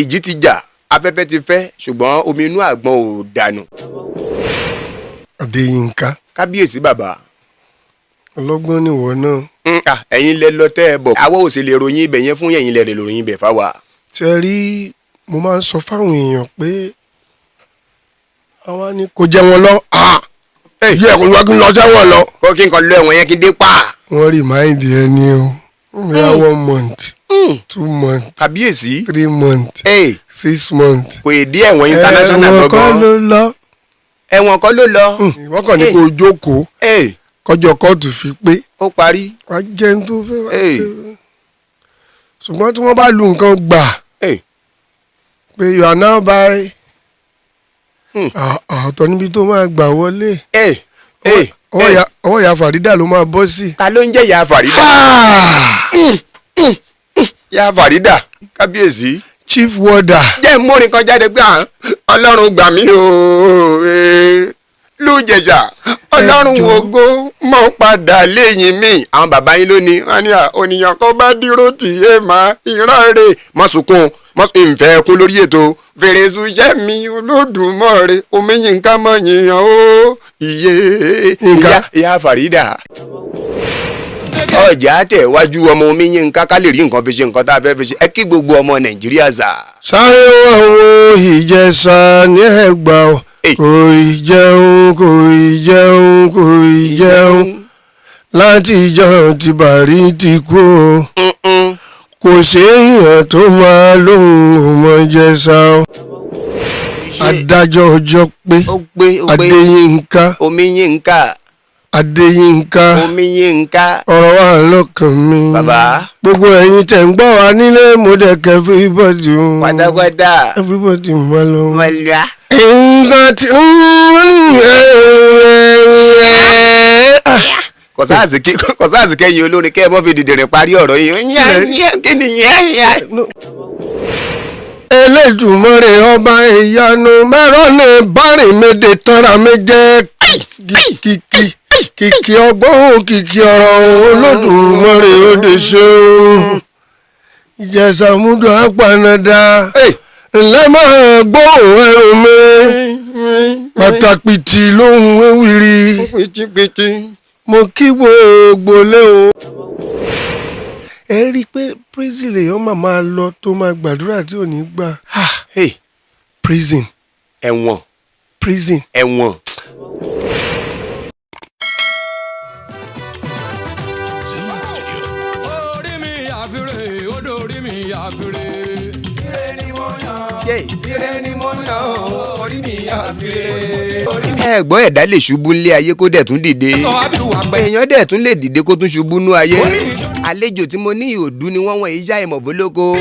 ìjì ti jà afẹ́fẹ́ ti fẹ́ ṣùgbọ́n omi inú àgbọn ò dànù. Adéyínká. kábíyèsí bàbá. ọlọ́gbọ́n nìwọ náà. ẹ̀yin lẹ lọ tẹ́ ẹ bọ̀ àwọ̀ ò sì lè ròyìn ibẹ̀ yẹn fún yẹ̀yin lẹ lè ròyìn ibẹ̀ fáwa. ṣe rí mo máa ń sọ fáwọn èèyàn pé àwa ni kò jẹ́ wọn lọ. yẹ kò wá kí n lọ sẹ́wọ̀n lọ. kó kí n kàn lọ ẹ̀wọ̀n yẹn kí n dé pa. wọ́n remind ẹni o bóyá 1 month 2 months kábíyèsí 3 months 6 months. kò ì dé ẹ̀wọ̀n international ẹ̀wọ̀n kọ́ gangan. ló lọ. ẹ̀wọ̀n kọ́ ló lọ. wọ́n kàn ní kó o jókòó kọjọ kóòtù fi pé. ó parí. wàá jẹun tó fẹ́ wá ṣe. ṣùgbọ́n tí wọ́n bá lu nǹkan gbà pé you are now by ọ̀tọ̀ níbi tó máa gbà wọlé. ọwọ́ ìyá Fàrídà ló máa bọ́ sí. ta ló ń jẹ́ ìyá Fàrídà? ìyá Fàrídà kábíyèsí. chief warder. jẹ́ ìmúrin kan jáde pé ọlọ́run gbà mí o lùjẹ̀ṣà ọlọ́run ògo mọ̀ padà lẹ́yìn mi. àwọn bàbá yín lónìí wọn ní ònìyàn kan bá dúró tì í máa ìran rè mọ́sùnkún ìfẹ́ kún lórí ètò fèrèsù iṣẹ́ mi Olódùmarè omi Yínká mọ̀ yìnyín o iye ìyá Fàrídà. ọjà tẹ̀wájú ọmọ omi Yínká ká lè rí nǹkan fi ṣe nǹkan tá a fẹ́ fi ṣe ẹ kí gbogbo ọmọ Nàìjíríà sà. sáré wo Ìjẹ̀ṣà ní Ẹ̀gbá o kò ì jẹun kò ì jẹun kò ì jẹun láti ìjọ tí Bàrí ti kú o kò séèyàn tó máa lóhùn ọmọ Ìjẹ̀ṣà o. adájọ́ ọjọ́ pé Adéyínká omi Yínká Adéyínká omi Yínká ọ̀rọ̀ wà lọ́kàn mi. bàbá. gbogbo ẹ̀yin tẹ̀ ń gbọ́ wa nílé mo dẹ̀ kẹ́ everybody o. pátápátá. everybody máa lọ. mọ̀lá. nǹkan tí kọ̀sáàsì kẹ́yìn olórin kẹ́ ẹ mọ́ fi dìdìrín parí ọ̀rọ̀ yìí. kí ni yẹn. Elédùmarè ọba ìyanu mẹ́rọ̀ ní bárìn méje tọ́ra méje kìkì ọgbọ́n kìkì ọ̀rọ̀ Olódùmarè òde ṣe o. Ìjẹ̀ṣà múdù apanada ńlẹ́ máa gbóhùn ẹrù mi pàtàkì lóhùn ewìrì mo kí gbogbo lé o. ẹ rí i pé prison lèèyàn máa lọ tó máa gbàdúrà tí ò ní gbà. prison. ẹ̀wọ̀n. prison. ẹ̀wọ̀n. orí mi àfirè odò orí mi àfirè. ire ni mo yàn. ire ni mo yàn o orí mi àfirè. ẹ̀gbọ́n ẹ̀dá lè ṣubú nílé ayé kó dẹ̀ tún dìde. èèyàn dẹ̀ tún lè dìde kó tún ṣubú nú ayé. àlejò tí mo ní ìhòòdú ni wọ́n wọ̀nyí já ìmọ̀ bólóko.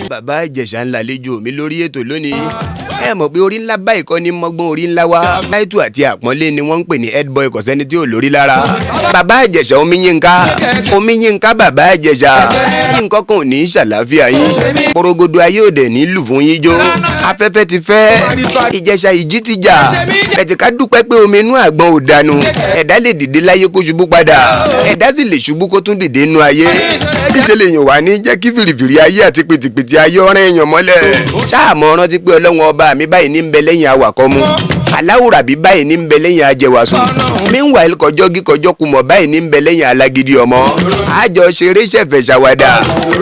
bàbá Ìjẹ̀ṣà ńlá àlejò mi lórí ètò lónìí. ẹ mọ̀ pé orí ńlá báyìí kọ́ ni mọ́gbọ́n orí ńlá wá. láìtù àti àpọ́nlé ni wọ́n ń pè ní head boy kò sẹ́ni tí ò lórí lára. bàbá Ìjẹ̀ṣà omi Yínká bàbá Ìjẹ̀ṣà nǹkan kan ò ní í ṣàlàáfíà yín. porogodo ayé òde ní lù fún yín jó. afẹ́fẹ́ ti fẹ́ Ìjẹ̀ṣà ìjì ti jà. ẹ̀tì ká dúpẹ́ pé omi inú àgbọn ò dànù. ẹ̀dá lè dìde láyé kó ṣubú padà. ẹ̀dá sì lè ṣubú kó tún dìde nú ayé. níṣẹ́ lè yàn wá ní jẹ́ kí fìrìfìrì ayé àti pìtìpìtì ayé ọ̀rẹ́ èèyàn mọ́lẹ̀. ṣáàmọ́ rántí pé Ọlọ́run ọba mi báyìí ní ń bẹ lẹ́yìn awàkọ́ mu. aláwùrà bí báyìí ní ń bẹ lẹ́yìn ajẹwàsù. meanwhile kọjọ́ kumọ̀ báyìí ní ń bẹ lẹ́yìn alágídí ọmọ. àjọ ṣeré ṣẹ̀fẹ̀ ṣàwádà.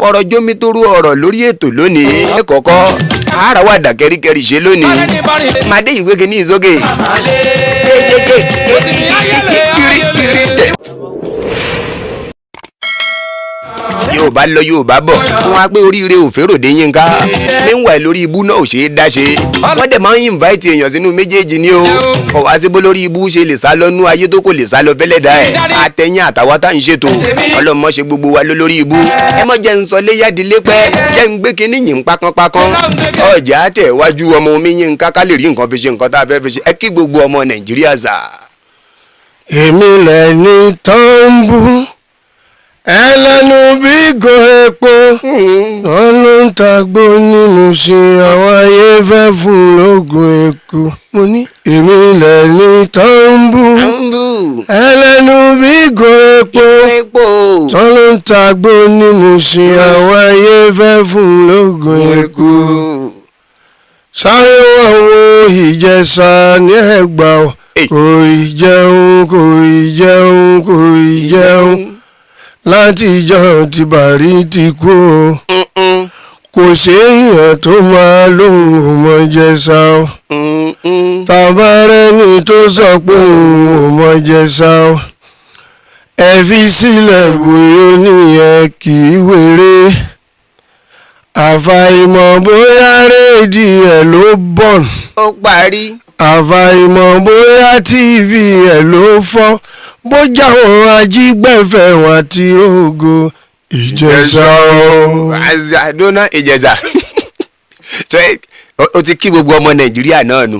ọ̀rọ̀ jómi tó rú ọ̀rọ̀ lórí ètò lónìí. ẹ kọ́kọ́ ara wà dà kẹ́ríkẹ́rí ṣe lónìí. màdé ìwé kìíní ìsókè. Yorùbá lọ Yorùbá bọ̀ wọn á pé oríire òféròdé Yínká meanwhile lórí ibú náà ò ṣe é dá ṣe wọ́n dẹ̀ máa ń invite èèyàn sínú méjèèjì ni o ọ̀wá síbó lórí ibú ṣe lè sá lọ́nú ayé tó kò lè sá lọ fẹ́lẹ́ dá ẹ̀ àtẹ̀yìn àtàwọn tá à ń ṣètò ọlọ́mọ ṣe gbogbo wa lórí ibú ẹ mọ̀ jẹ́ ń sọ léyàdílé pẹ́ jẹ́ ń gbé kinní yìí ń pákánpákán ọjà tẹ̀ wájú ọmọ omi Yínká ká lè rí nǹkan fi ṣe nǹkan tá a fẹ́ fi ṣe ẹ kí gbogbo ọmọ Nàìjíríà sà. èmi lẹ́ni tó ń bú ẹlẹ́nu bí ìgò epo wọ́n ló ń tagbó ní Mùṣín àwọn ayé fẹ́ fún lóògùn eku mo ní èmi lẹ́ni tó ń bú ẹlẹ́nu bí ìgò epo wọ́n ló ń tagbó ní Mùṣín àwọn ayé fẹ́ fún lóògùn eku sáré wọ́n wo Ìjẹ̀ṣà ní Ẹ̀gbá kò ì jẹun kò ì jẹun kò ì jẹun láti ìjọ tí Bàrí ti kú o kò séèyàn tó máa lóhùn ọmọ Ìjẹ̀ṣà o tàbárẹ́ni tó sọ pé òun ọmọ Ìjẹ̀ṣà o ẹ fi sílẹ̀ bóyá nìyẹn kì í wéré àfàìmọ̀ bóyá rédí ẹ̀ ló bọ̀n ó parí àfàìmọ̀ bóyá tv ẹ̀ ló fọ́ bójá wọn ajígbẹ̀fẹ̀ wọn àti rògo Ìjẹ̀ṣà o. àdóná Ìjẹ̀ṣà o ti kí gbogbo ọmọ Nàìjíríà náà nù.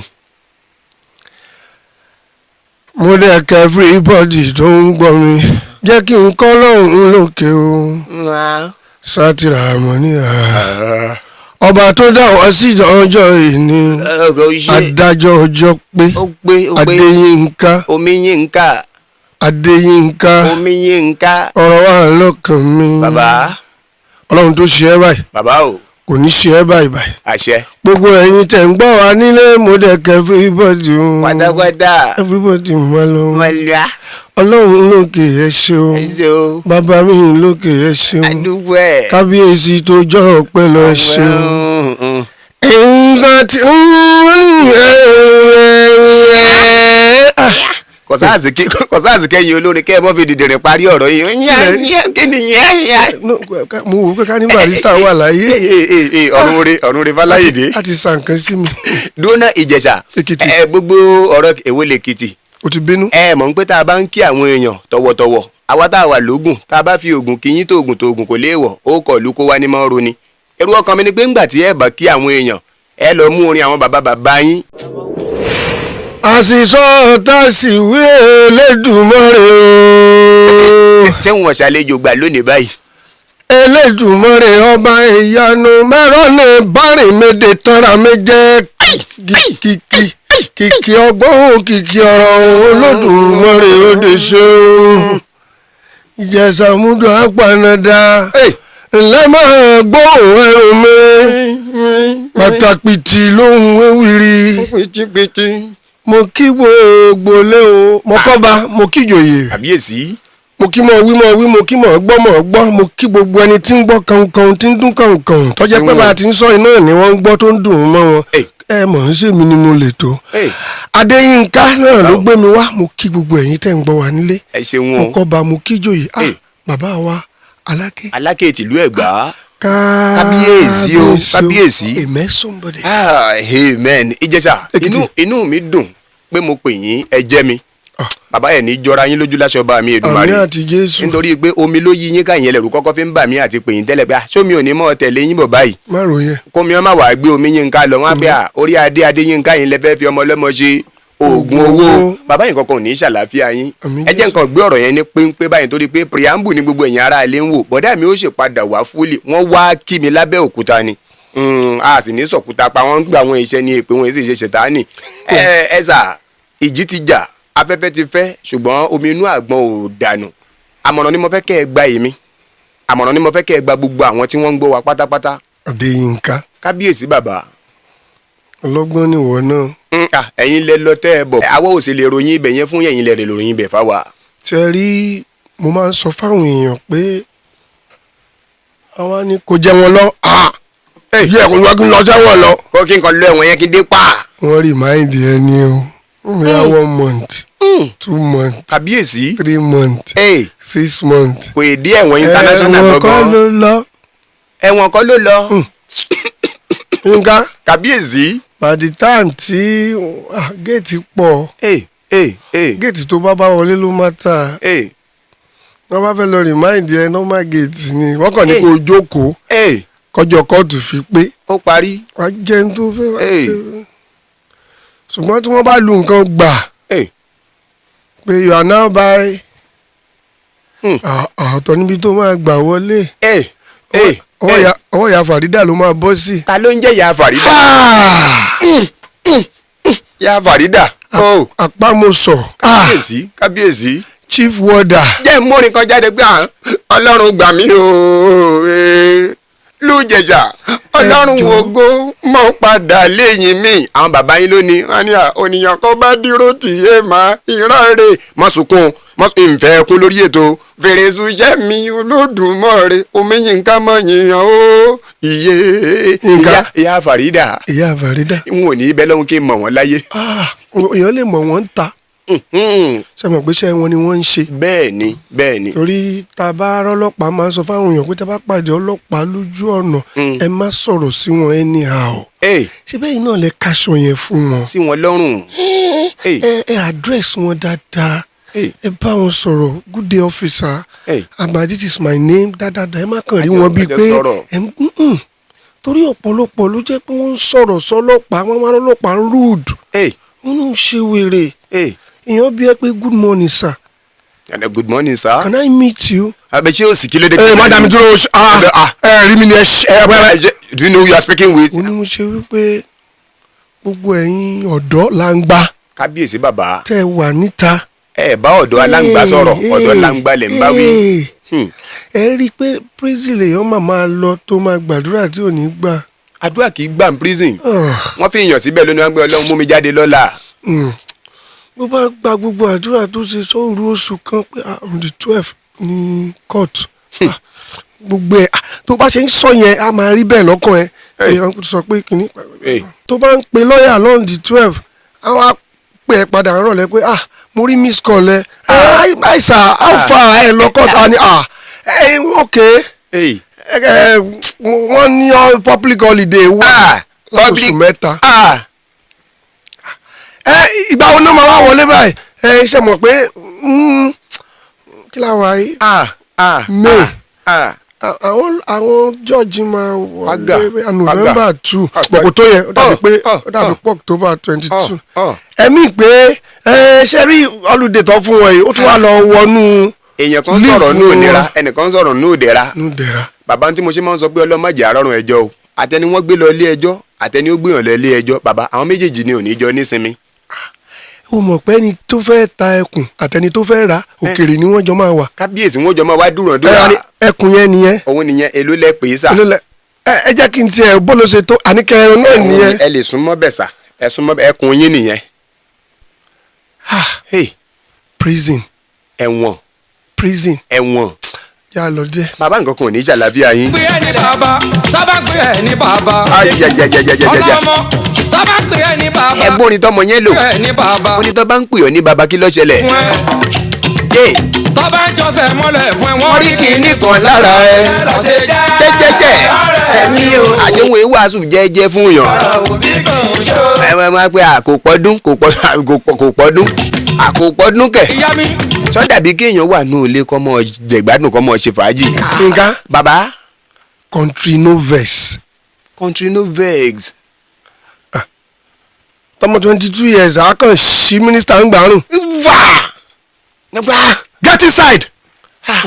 mo dẹ̀ kẹ́ everybody tó ń gbọ́ mi jẹ́ kí n kọ́ lọ́hùn-ún lókè o sátìrà àmọ́ní ọba tó dá wá sí ọjọ́ ìní adájọ́ ọjọ́ pé Adéyínká Omiyínká Adéyínká Omiyínká ọ̀rọ̀ wà lọ́kàn mi bàbá ọlọ́run tó ṣe ẹ́ báyìí bàbá o kò ní ṣe ẹ́ báyìí báyìí àṣẹ gbogbo ẹ̀yin tẹ̀ ń gbọ́ wa nílé mo dẹ̀ kẹ́ everybody o pátápátá everybody mo lọ mọ̀lá ọlọ́run lókè ẹ ṣé o ẹsẹ̀ o bàbá mi lókè ẹ ṣé o àdúgbò ẹ̀ kábíyèsí tó jọ ọpẹ́ lọ ẹ ṣé o. nǹkan tí kọsáàsì kẹyìn olórin kẹ ẹ mọ fi dìdìrín parí ọ̀rọ̀ yìí kí ni yẹn. mo wò pé ká ní Barrister wà láyé. ọ̀run rẹ Fáláyèdé. a ti sa nǹkan sí mi. dúnà Ìjẹ̀ṣà Èkìtì. gbogbo ọ̀rọ̀ èwo lèkìtì. o ti bínú. mọ̀ ń pé tá a bá ń kí àwọn èèyàn tọ̀wọ̀tọ̀wọ̀ àwa tá a wà lógùn tá a bá fi ògùn kí yín tóògùn kò léèwọ̀ ó kọ̀ lú kó wá ní mọ́ roni. ẹrú ọkàn mi ni pé ńgbà tí ẹ bá kí àwọn èèyàn ẹ lọ mú orin àwọn bàbá yín. àṣìṣọ́ ọ̀tá sì wí Elédùmarè o. ṣé wọn ṣàlejò gbà lónìí báyìí. Elédùmarè ọba ìyanu mẹ́rọ̀ ní bárìn méje tọ́ra méje kìkì ọgbọ́n kìkì ọ̀rọ̀ Olódùmarè òde ṣe o. Ìjẹ̀ṣà múdù apanada ńlẹ́ máa gbóhùn ẹrù mi pàtàkìtì lóhùn ewìrì mo kí gbogbo lé o mo kọ́ba mo kí ìjòyè àbíyèsí. mo kí mọ̀ wí mo kí mọ̀ gbọ́ mo kí gbogbo ẹni tí ń gbọ́ kankan tí ń dún kankan tọ́jẹ́ pé bá a ti ń sọ iná ni wọ́n ń gbọ́ tó ń dùn mọ́ wọn ẹ mọ̀ ń ṣèmi ni mo lè tó. Adéyínká náà ló gbé mi wá mo kí gbogbo ẹ̀yin tẹ́ ń gbọ́ wa nílé mo kọ́ba mo kí ìjòyè bàbá wa Aláké tìlú Ẹ̀gbá kábíyèsí o kábíyèsí. amen somebody. amen Ìjẹ̀ṣà inú mi dùn pé mo pè yín ẹ jẹ́ mi bàbá ẹ̀ ní jọra yín lójú láṣọ bá mi Èdùmàrè àmín àti Jésù nítorí pé omi ló yí yín káyìn ẹlẹ́rù kọ́kọ́ fi ń bà mí àti pè yín tẹ́lẹ̀ pé sómi ò ní mọ́ tẹ̀lé yín bọ̀ báyìí má ròyìn kó mi ọmọ wàá gbé omi Yínká lọ wọn á pé orí adé Yínká yín lẹ́fẹ́ fi ọmọ ọlọ́mọ ṣe oògùn owó bàbá yín kankan ò ní ṣàlàáfíà yín ẹ jẹ́ nǹkan gbé ọ̀rọ̀ yẹn ní pínpín báyìí torí pé preamble ní gbogbo ẹ̀yin ará ilé ń wò bọ́dá mi ó ṣe padà wá fúlì wọ́n wá kí mi lábẹ́ òkúta ni a sì ní sọ̀kúta pa wọ́n ń gbà wọ́n iṣẹ́ ní èpè wọ́n sì ṣe ṣètánì ẹ sà ìjì ti jà afẹ́fẹ́ ti fẹ́ ṣùgbọ́n omi inú àgbọn ò dànù àmọ̀ràn ni mo fẹ́ kẹ́ ẹ gba èmi àmọ̀ràn ni mo fẹ́ kẹ́ ẹ gba gbogbo àwọn tí wọ́n ń gbọ́ wa pátápátá. Adéyínká kábíyèsí bàbá. ọlọ́gbọ́n ni ìwọ náà. ẹ̀yin lẹ lọ tẹ́ ẹ bọ̀ àwa ò sì lè ròyìn ibẹ̀ yẹn fún ẹ̀yin lẹ lè ròyìn ibẹ̀ fáwa. ṣe rí mo máa ń sọ fáwọn èèyàn pé àwa ni kò jẹ wọn lọ yẹ kó lọ kí n lọ sẹ́wọ̀n lọ. kó kí n kàn lọ ẹ̀wọ̀n yẹn kí n dé pa. wọ́n remind ẹni o we are 1 month 2 months kábíyèsí 3 months 6 months. kò ì dé ẹ̀wọ̀n international ẹ̀wọ̀n kọ́ ló lọ. ẹ̀wọ̀n kọ́ ló lọ. Yínká kábíyèsí. by the time tí géètì pọ̀ géètì tó bá wọlé ló má ta wọ́n bá fẹ́ lọ remind ẹ normal gate ni wọ́n kàn ní kó o jókòó kọjọ kóòtù fi pé ó parí. wá jẹun tó fẹ́ wá jẹun ṣùgbọ́n tí wọ́n bá lu nǹkan gbà pé you are now by ọ̀tọ̀ níbi tó máa gbà wọlé. ọwọ́ ìyá Farida ló máa bọ́ sí. ta ló ń jẹ́ ìyá Farida? ìyá Farida. àpamọ́sọ̀. kábíyèsí. chief warder. jẹ́ mórin kan jáde pé ọlọ́run gbà mí o lùjẹ̀jà ọlọ́run ògo mọ̀ padà lẹ́yìn mi. àwọn bàbá yín lónìí wọn ní ònìyàn kan bá dúró tì í máa ìran rè mọ̀sùnkún ìfẹ́ kún lórí ètò fèrèsù jẹ́ mi olódùmarè omi yínká mọ̀ yìnyín o ìyá Farida. ìyá Farida. n ò ní bẹ́ẹ̀ lọ́hùn kí n mọ̀ wọ́n láyé. èèyàn lè mọ̀ wọ́n ń ta. sẹ́mi pé iṣẹ́ wọn ni wọ́n ń ṣe. bẹ́ẹ̀ ni. torí tá a bá rọ́lọ́pàá máa ń sọ fáwọn èèyàn pé tá a bá pàdé ọlọ́pàá lójú ọ̀nà ẹ má sọ̀rọ̀ sí wọn anyhow. ṣé bẹ́ẹ̀ náà lẹ kaṣọ yẹn fún wọn. sí wọn lọ́rùn. ẹ address wọn dáadáa. ẹ bá wọn sọ̀rọ̀ good day officer. this is my name dáadáa ẹ má kàn rí wọn bíi pé torí ọ̀pọ̀lọpọ̀ ló jẹ́ pé wọ́n ń sọ̀rọ̀ sọ́lọ́pàá wọ́n máa lọ́lọ́pàá ń rude. wọ́n ń ṣe wèrè. èèyàn bí ẹ pé good morning sir. good morning sir. can I meet you. abẹ ṣé o sì kí ló dé. madam dúró rí mi ní do you know who you are speaking with. ó ní mo ṣe wípé gbogbo ẹ̀yin ọ̀dọ́ làǹgbà. kábíyèsí bàbá. tẹ́ ẹ wà níta. ẹ bá ọ̀dọ́ aláǹgbá sọ̀rọ̀ ọ̀dọ́ aláǹgbá lẹ̀ ń bá wí. ẹ rí i pé prison lèèyàn máa lọ tó máa gbàdúrà tí ò ní gbà. àdúrà kì í gbà ní prison. wọ́n fi yàn síbẹ̀ lónìí wọ́n gbé Ọlọ́run mú mi jáde lọ́la. bó bá gba gbogbo àdúrà tó ṣe sóòrù oṣù kan pé on the 12th ní court gbogbo ẹ tó bá ṣe ń sọ yẹn a máa rí bẹ́ẹ̀ lọ́kàn ẹ èèyàn sọ pé kìíní tó bá ń pe lọ́ọ̀yà lọ́n the 12th àwọn á pè é padà rán lẹ pé mo rí miss call ẹ àìsà alfa ẹ lọ́kọ̀ ta ni ok wọ́n ní public holiday wà lọ́sùn mẹ́ta. ìgbà wo náà máa wá wọlé báyìí ṣe mọ̀ pé kí la wà yìí may àwọn jọ́ọ̀jì máa wọlé November 2 bọ̀kù tó yẹ ó dàbí pé October 22 ẹ̀mí pé ṣe rí holiday tó fún wọn yìí ó tún wà lọ wọnú. èèyàn kan sọ̀rọ̀ ní òdera ẹnìkan sọ̀rọ̀ ní òdera bàbá tí mo ṣe máa ń sọ pé ọlọ́mọdé àrọ́rùn ẹjọ́ o àtẹni wọ́n gbé lọ ilé ẹjọ́ àtẹni ó gbìyànjú lọ ilé ẹjọ́ bàbá àwọn méjèèjì ni ò ní jọ nísinmi. o mọ̀ pé ẹni tó fẹ́ ta ẹkùn àtẹni tó fẹ́ ra òkèrè ni wọ́n jọ máa wà. kábíyèsí wọ́n jọ máa wá dúró. ẹkùn yẹn nìyẹn. òun nìyẹn èló lẹ pè é sà. ẹ jẹ́ kí n tiẹ̀ bó ló ṣe tó àníkẹ́ náà nìyẹn. ẹ lè súnmọ́ bẹ̀ sà ẹ súnmọ́ ẹkùn yín nìyẹn. prison. ẹ̀wọ̀n. prison. ẹ̀wọ̀n. yà lọ díẹ̀. bàbá nǹkan kan ò ní jàlábíà yín. pé ẹni bàbá sábà pé ẹni bàbá. ọlọ́mọ sábà pé ẹni bàbá. ẹgbọ́n orin tọmọ yẹn lò. ẹni bàbá. orin tó bá ń pè ọ́ ní bàbá kí ló ṣẹlẹ̀. tọ́ba ń jọ́sẹ̀ mọ́lẹ̀ fún ẹ wọ́n rí kinní kan lára ẹ. jẹ́jẹ́jẹ́ ẹ̀mí o. àṣehun ìwàásù jẹ́jẹ́ fún yàn. ẹ máa pe àkópọ́dún àkópọ́dún kẹ̀. sọ dàbí kéèyàn wà ní òlé kọ́ mọ́ jẹ̀gbádùn kọ́ mọ́ ṣe fàájì. nǹkan bàbá. country no vex. country no vex. tọmọ 22 years a kàn sí mínísítà ń gbàrún. nígbà. get inside.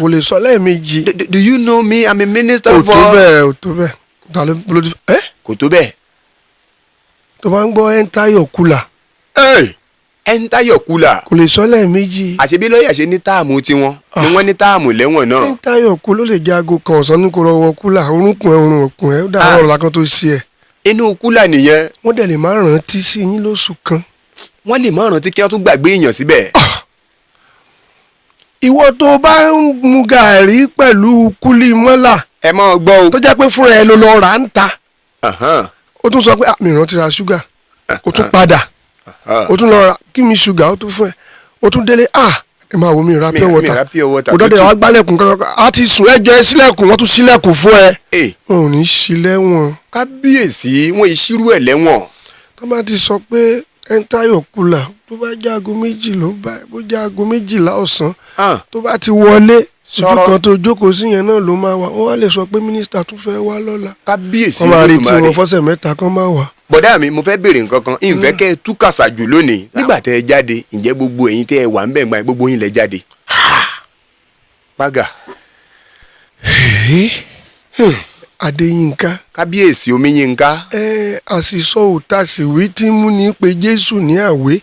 o lè sọ lẹ́ẹ̀mejì. do you know me I'm a minister for. ò tó bẹ́ẹ̀ kò tó bẹ́ẹ̀. tó bá ń gbọ́ enter your cooler. enter your cooler. kò lè sọ lẹ́ẹ̀mejì. àṣebí lọ́ọ̀yà ṣe ní táàmù tiwọn ni wọ́n ní táàmù lẹ́wọ̀n náà. enter your cooler ó lè jẹ́ aago kan ọ̀sán ní kò rọwọ́ cooler orúnkún ẹ̀ orun òkun ẹ̀ ó dà ọ̀rọ̀ lákan tó ṣe ẹ̀. inú kúlà nìyẹn. wọ́n dẹ̀ lè má rántí sí yín lóṣù kan. wọ́n lè má rántí kí wọ́n tún gbàgbé èèyàn síbẹ̀. ìwọ tó bá ń mu gàárì pẹ̀lú kúlí mọ́là. ẹ máa gbọ́ o. tó jẹ́ pé fúnra ẹ ló lọ rà ń ta. ó tún sọ pé mi rántí ra ṣúgà. ó tún padà. ó tún lọ ra kí mi ṣúgà ó tún fún ẹ. ó tún délé ẹ máa wo mi ra pure water. kò dọ́dọ̀ wá gbálẹ̀kùn kankan á ti sùn ẹjọ́ sílẹ̀kùn wọ́n tún sílẹ̀kùn fún ẹ. wọn ò ní sílẹ̀wọ̀n. kábíyèsí wọn ìṣirú ẹ̀ lẹ́wọ̀n. tó bá ti sọ pé enter your cooler tó bá jẹ́ aago méjì ló bá bó jẹ́ aago méjìlá ọ̀sán tó bá ti wọlé ojú kan tó jókòó sí yẹn náà ló máa wà ó wá lè sọ pé mínísítà tún fẹ́ wá lọ́la. kábíyèsí wọ́n máa retí wọn fọ́sẹ̀ mẹ́ta kan máa wà. bọ̀dá mi mo fẹ́ béèrè nǹkan kan ìfẹ́ kẹ́ ẹ tú kàṣà jù lónìí nígbà tẹ́ ẹ jáde ǹjẹ́ gbogbo ẹ̀yin tẹ́ ẹ wà ń bẹ̀ gbà gbogbo yín lẹ jáde. pága Adéyínká. kábíyèsí Omiyínká. Àṣìṣọ òtàṣìwí tí mú ní pé Jésù ní àwé.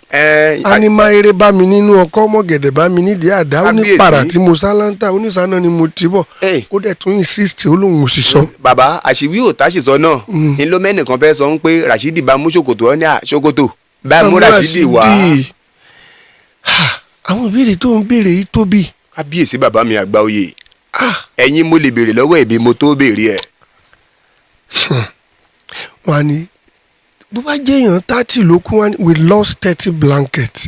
Anima eré bá mi nínú ọkọ mọ̀gẹ̀dẹ̀ bá mi nídìí àdá ó ní para tí mo sálántà oníṣàná ni mo ti bọ̀. Ó dẹ̀ tún insist ó lóun òṣìṣọ́. bàbá àṣìwí òtàṣìṣọ náà ní ló mẹ́nìkan fẹ́ sọ pé Rashidi bá mú ṣòkòtò ọ́ ní ṣòkòtò bá mú Rashidi wá. Àwọn ìbéèrè tó ń béèrè yìí tóbi. kábíyèsí bàbá mi àgbà oyè ẹ̀yin mo lè béèrè lọ́wọ́ ẹ̀bí mo tó béèrè ẹ̀. wọ́n á ní bó bá jẹ́ èèyàn 30 ló kú wọ́n á ní we lost 30 blankets.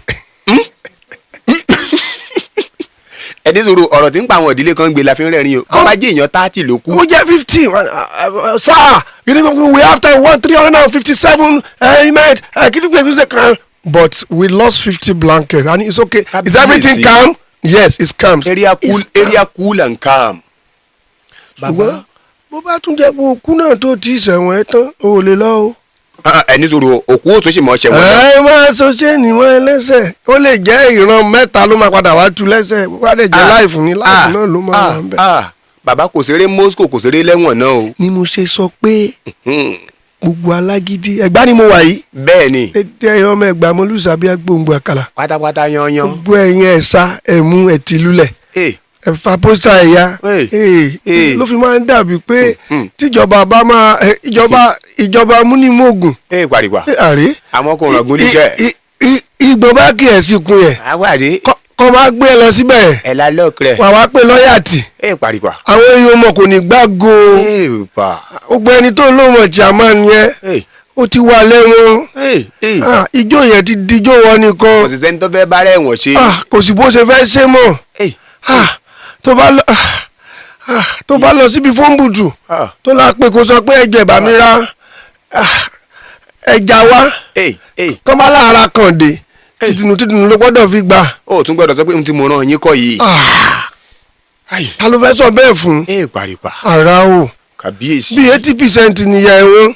ẹni sọ̀rọ̀ ọ̀rọ̀ tí ń pa àwọn ìdílé kan gbé la fi ń rẹ́rìn o bó bá jẹ́ èèyàn 30 ló kú. ó jẹ́ 50 sir you know we have 357 but we lost 50 blankets and it's okay. Is everything calm? Yes, it's calm. Area cool and calm. ṣùgbọ́n bó bá tún jẹ́ pé òkú náà tó ti ṣẹ̀wọ̀n ẹ̀ tán o lè lọ o. ẹni sọ̀rọ̀ òkú ó tún ṣì mọ̀ ṣẹ̀wọ̀n. ẹ máa sọ ṣé ni wọ́n lẹ́sẹ̀ ó lè jẹ́ ìran mẹ́ta ló máa padà wá tú lẹ́sẹ̀ wá lè jẹ́ láìfù ní láìfù náà ló máa wà ń bẹ̀. bàbá kò ṣeré Moscow kò ṣeré lẹ́wọ̀n náà o. ni mo ṣe sọ pé gbogbo alágídí Ẹ̀gbá ni mo wà yìí. bẹ́ẹ̀ ni. dédé ẹyọ ọmọ Ẹ̀gbá mo lùsàbí agbóǹgbò àkàlà. pátápátá yanyan. gbogbo ẹ̀yin ẹ̀sà ẹ̀mú ẹ̀tìlúlẹ̀. ẹ̀fà pósítà ẹ̀yà. ló fi máa ń dàbí pé tíjọba bá máa ìjọba múnímọ̀gùn. pariwa. àrí. àwọn kò ràn gún níṣẹ́. ìgbọ̀n bá kí ẹ̀ sí kun yẹn. àwárí. kọ́ máa gbé ẹ lọ síbẹ̀. ẹ̀ la lọ́ọ̀kẹ́. wà wá pé lọ́ọ̀yà tì. pariwa. àwọn èèyàn ọmọ kò ní gbágo. gbogbo ẹni tó lóun ọ̀jà máa ń yẹn ó ti wà lẹ́wọ̀n. ijó yẹn ti dijó wọn nìkan. kò sì sẹ́ni tó fẹ́ bá rẹ̀ wọ̀n ṣe. kò sì bó ṣe fẹ́ ṣe mọ́. tó bá lọ síbi fóńbùtù tó la pé kó sọ pé ẹjẹ bá mi ra ẹja wá tó bá lára kàn dé tìtìnù ló gbọ́dọ̀ fi gbà. ó tún gbọ́dọ̀ sọ pé n ti mọ̀ ràn yín kọ́ yìí. ta ló fẹ́ sọ bẹ́ẹ̀ fún. paripa. ara o kàbíyèsí. bí 80% nìyà ẹ̀wọ̀n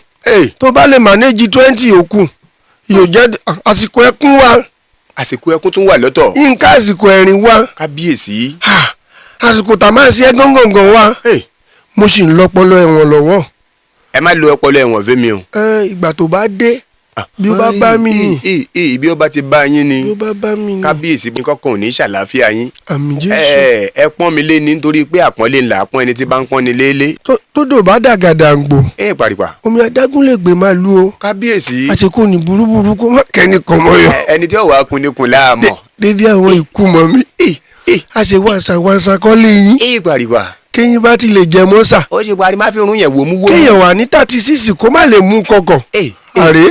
tó bá lè manage 20 òkú yóò jẹ́ àsìkò ẹkún wa. àsìkò ẹkún tún wà lọ́tọ̀. yínká àsìkò ẹ̀rín wa. kábíyèsí. àsìkò tá a máa ṣe gángan wa. mo sì ń lọ́pọlọ ẹ̀wọ̀n lọ́wọ́. ẹ má lo ọpọlọ ẹ̀wọ̀n fẹ́mi o. ìgbà tó bá dé bí ó bá bá mi ni. bí ó bá ti bá yín ni. bí ó bá bá mi ni. kábíyèsí bí kankan ò ní ṣàlàáfíà yín. àmín Jésù. ẹ pọ́n mi lé ní nítorí pé àpọ́nlé ńlá pọ́n ẹni tí bá ń pọ́n ni léélé. tódò bá dàgàdà ń gbò. paripa. omi adágún lè gbé máa lu o. kábíyèsí. àti kò ní burúburú kó má kẹ́ni kan mọ́ yọ. ẹni tí ó wàá kun ní kun láàmọ̀. dédé àwọn ikú mọ́ mi. a ṣe wàṣà kọ́lé yín. paripa. kéyìn bá ti lè jẹ mọ́sà. ó ṣe parí má fi rún yẹn wò mú wò. kéèyàn wà ní 36 kó má lè mú kọkàn. àrè.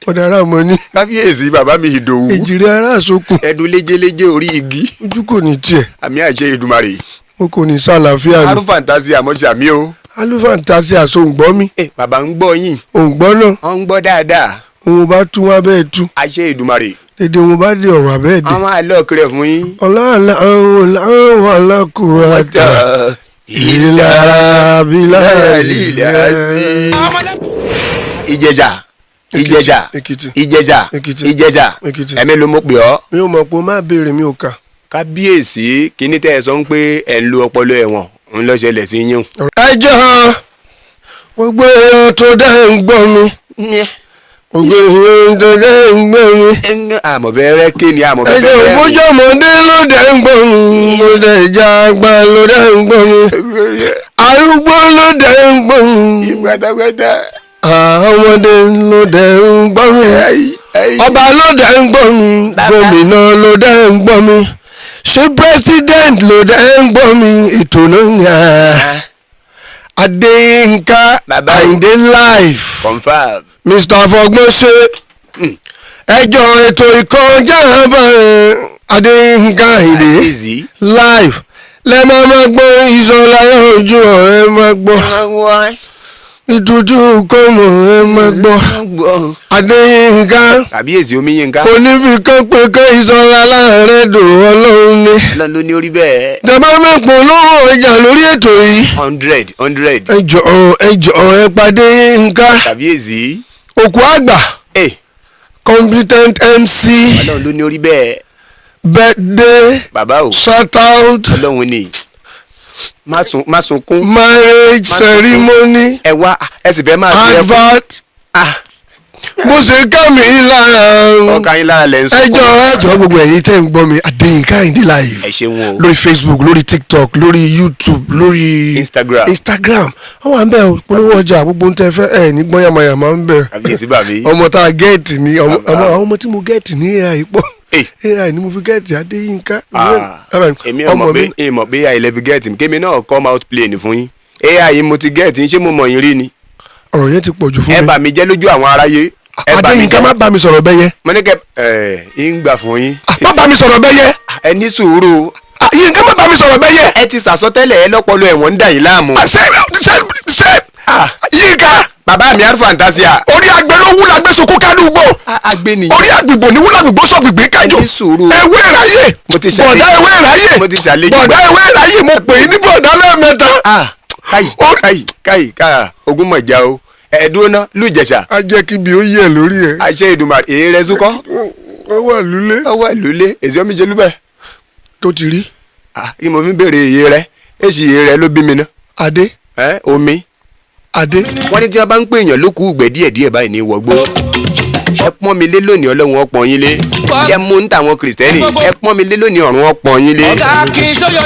ọ̀dàrà mọ́ ni. kábíyèsí bàbá mi Ìdòwú. èjìrè ara àsokùn. ẹdun léjeléje orí igi. ojú kò ní tiẹ̀. àmì àṣẹ Èdùmàrè. mo kò ní sàlàáfíà ni. alúfàǹtàsì àmọ́ sàmí o. alúfàǹtàsì àṣọ òǹgbọ́ mi. bàbá ń gbọ́ yín. òǹgbọ́ náà. wọ́n ń gbọ́ dáadáa. òun bá tún wá bẹ́ẹ̀ tú. àṣẹ Èdùmàrè. dédé wọn bá dé ọ̀rọ̀ àbẹ́ẹ̀ dé. àwọn àlọ́ọ̀kẹ́rẹ́ fún yín. ọ̀làwọ̀ alákùúrátà ìlà bílà ìlàsí. ìjẹ̀jà ẹ̀mí ló mọ̀ pé ọ́. mi ò mọ̀ pé o máa béèrè mi ò kà. kábíyèsí kíní tẹ́ ẹ sọ pé ẹ̀ ń lo ọpọlọ ẹ̀wọ̀n ń lọ ṣẹlẹ̀ sí yín. ẹ jọ̀ọ́ gbogbo èèyàn tó dá ń gbọ́ mi. gbogbo èèyàn tó dá ń gbọ́ mi. àmọ̀ bẹ́ẹ̀rẹ̀ ké ni àmọ̀ bẹ́ẹ̀rẹ̀. ẹjọ́ ìbójú ọmọdé ló dá ń gbọ́ mi. mo dẹ̀ ìjà àgbà ló dá ń gbọ́ mi. arúgbó ló dá ń gbọ́ mi. ìgbàdàgbàdà. ọmọdé ló dá ń gbọ́ mi. ọba ló dá ń gbọ́ mi. gómìnà ló dá ń gbọ́ mi. ṣé president ló dá ń gbọ́ mi. ètò náà ń yà. Adéyínká Àyìndé live. confam. Mr. Fọgbọ́nṣe ẹjọ́ ètò ìkọjá báyìí Adéyínká Àyìndé live lẹ́ẹ̀ma máa gbọ́ ìṣọ̀lá ojú ọ̀rẹ́ máa gbọ́ ìtútù kọ́mọ̀ ẹ máa gbọ́ Adéyínká kàbíyèsí Omiyínká kò ní fi kán pé ká ìṣọ̀lá láàárẹ̀ dò Ọlọ́run ni. Ọlọ́run ló ní orí bẹ́ẹ̀. dàbá mẹ́pọ̀ lówó ọjà lórí ètò yìí. 100. ẹ jọ̀ọ́ ẹ pàdé Yínká. kàbíyèsí. òkú àgbà. competent MC. Ọlọ́run ló ní orí bẹ́ẹ̀. birthday bàbá o shout out ọlọ́run ni má sunkún marriage ceremony ẹ wá ẹ sì fẹ́ máa fi advert bó ṣe ká mi lára ọkàn yín lára lẹ́ ń sunkún. ẹjọ́ gbogbo ẹ̀yin tẹ́ ń gbọ́ mi Adéyínká Àyìndé live ẹ ṣeun o lórí Facebook lórí TikTok lórí YouTube lórí Instagram wọ́n wà ń bẹ̀ polówó ọjà gbogbo ń tẹ́ fẹ́ ẹ̀ ní gbọ́n yàmàyàmà ń bẹ̀ àbíyèsí bàbí ọmọ tá a gẹ́ẹ̀tì ní àwọn ọmọ tí mo gẹ́ẹ̀tì ní AI pọ̀ AI ni mo fi gẹ́ẹ̀tì Adéyínká. èmi ọmọ bí AI lẹ́bi gẹ́ẹ̀tì mi kémi náà come out play ní fún yín AI mo ti gẹ́ẹ̀tì ṣé mo mọ̀ yín rí ni. ọ̀rọ̀ yẹn ti pọ̀ jù fún mi. ẹ bà mí jẹ́ lójú àwọn aráyé. Adéyínká má bá mi sọ̀rọ̀ bẹ́ẹ̀ yẹ. mo ní kẹ́ ń gbà fún yín. má bá mi sọ̀rọ̀ bẹ́ẹ̀ yẹ. ẹ ní sùúrù. Yínká má bá mi sọ̀rọ̀ bẹ́ẹ̀ yẹ. ẹ ti sàsọtẹ́lẹ̀ ẹ lọ́pọlọ ẹ̀wọ̀n ń dà yín láàmú. ṣe Yínká. bàbá mi àrùn fantasia. orí àgbẹ̀ ló wúlò àgbẹ̀ sunkún kádùúgbò. àgbẹ̀ nìyí. orí àgbègbò ní wúlò àgbègbò sọ gbègbè kájọ. ẹ ní sùúrù. ewé ìráyè. bọ̀dá ewé ìráyè. mo ti ṣàlejò. bọ̀dá ewé ìráyè mo pè é ní bọ̀dá lẹ́ẹ̀mẹ́ta. káyì ogun mọ̀já o ẹ̀ẹ́dúró ná lùjẹ̀ṣà. a jẹ́ kí ibi ó yẹ lórí ẹ̀. àṣẹ Èdùmàrè èyí rẹ súnkọ́. ó wà lulẹ̀. ó wà lulẹ̀ èsì ọmọ ìṣẹ́lú bẹ́ẹ̀. tó ti rí. kí mo fi béèrè èyí rẹ èsì èyí rẹ ló bí mi ná. Adé. Omi. Adé. wọ́n ní tí wọ́n bá ń pè èèyàn ló kú ìgbẹ́ díẹ̀díẹ̀ báyìí ní wọgbó. ẹ pọ́n mi lé lónìí ọlọ́run ọ̀pọ̀ yín lé. ẹ mú ń tàwọn kìrìsìtẹ́nì ẹ pọ́n mi lé lónìí ọ̀run ọ̀pọ̀ yín lé.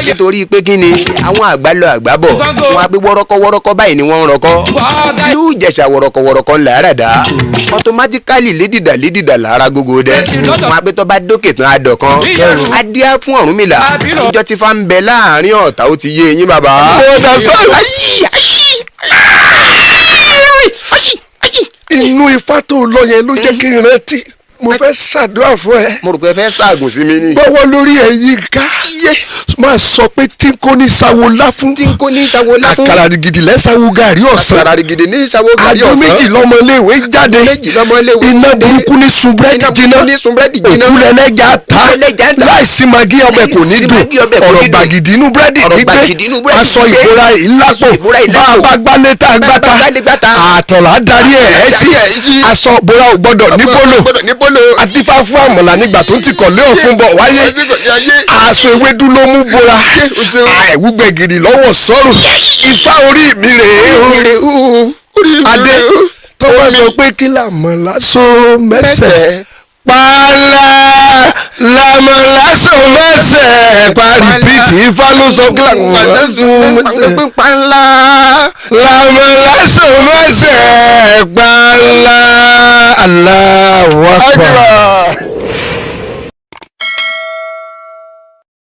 nítorí pé kí ni àwọn àgbà lọ àgbà bọ̀ wọn á pé wọ́rọ́kọ́ báyìí ni wọ́n ń rọkọ́. ìlú Ìjẹ̀ṣà wọ́rọ́kọ́ ńlá rà dá. automatically lédìdà lára gógó dẹ. wọn á pé tó bá dókè tán adọ̀ kan. adíá fún Ọ̀rúnmìlà. ìjọ ti fa ń bẹ láàrin ọ̀tá ó ti yé eyín bàbá. inú ifá tó lọ yẹn ló jẹ́ kí n rántí mo fẹ́ ṣàdúrà fún ẹ. mo rò pé ẹ fẹ́ ṣaagùn sí mi ni. gbọ́wọ́ lórí ẹ Yínká máa sọ pé tí n kò ní sawo láfún. tí n kò ní sawo láfún. àkàrà gidi lẹ́sàwó gàrí ọ̀sán. àkàrà gidi ní sawo gàrí ọ̀sán. aago méjì lọ́mọléèwé jáde. iná burúkú ní sun búrẹ́dì jiná. òkú lẹ́lẹ́jà ta. láìsí magi ọbẹ̀ kò ní dùn. ọ̀rọ̀ gbàgìdì inú búrẹ́dì gbígbé. aṣọ ìbora ìlápò. bá a bá gbálẹ̀ tá a gbáta. àtọ̀lá darí ẹ̀ sí. aṣọ ìbora ò gbọ́dọ̀ níbólò. àtifá fún àmọ̀là nígbà tó ti kọ̀lé ọ̀fun bọ̀ wáyé. aṣọ ewédú ló mú bora. àìwúgbẹ̀gìrì lọ́wọ́ sọ́rùn. ifá orí mi rèé. Adé tó wá sọ pé kí làmọ̀lá so mẹ́sẹ̀. pààlà làmọ̀lá so mẹ́sẹ̀. paripiti ifá ló sọ kí làmọ̀lá so mẹ́sẹ̀. pààlà làmọ̀lá so mẹ́sẹ̀. pààlà Allahu Akbar.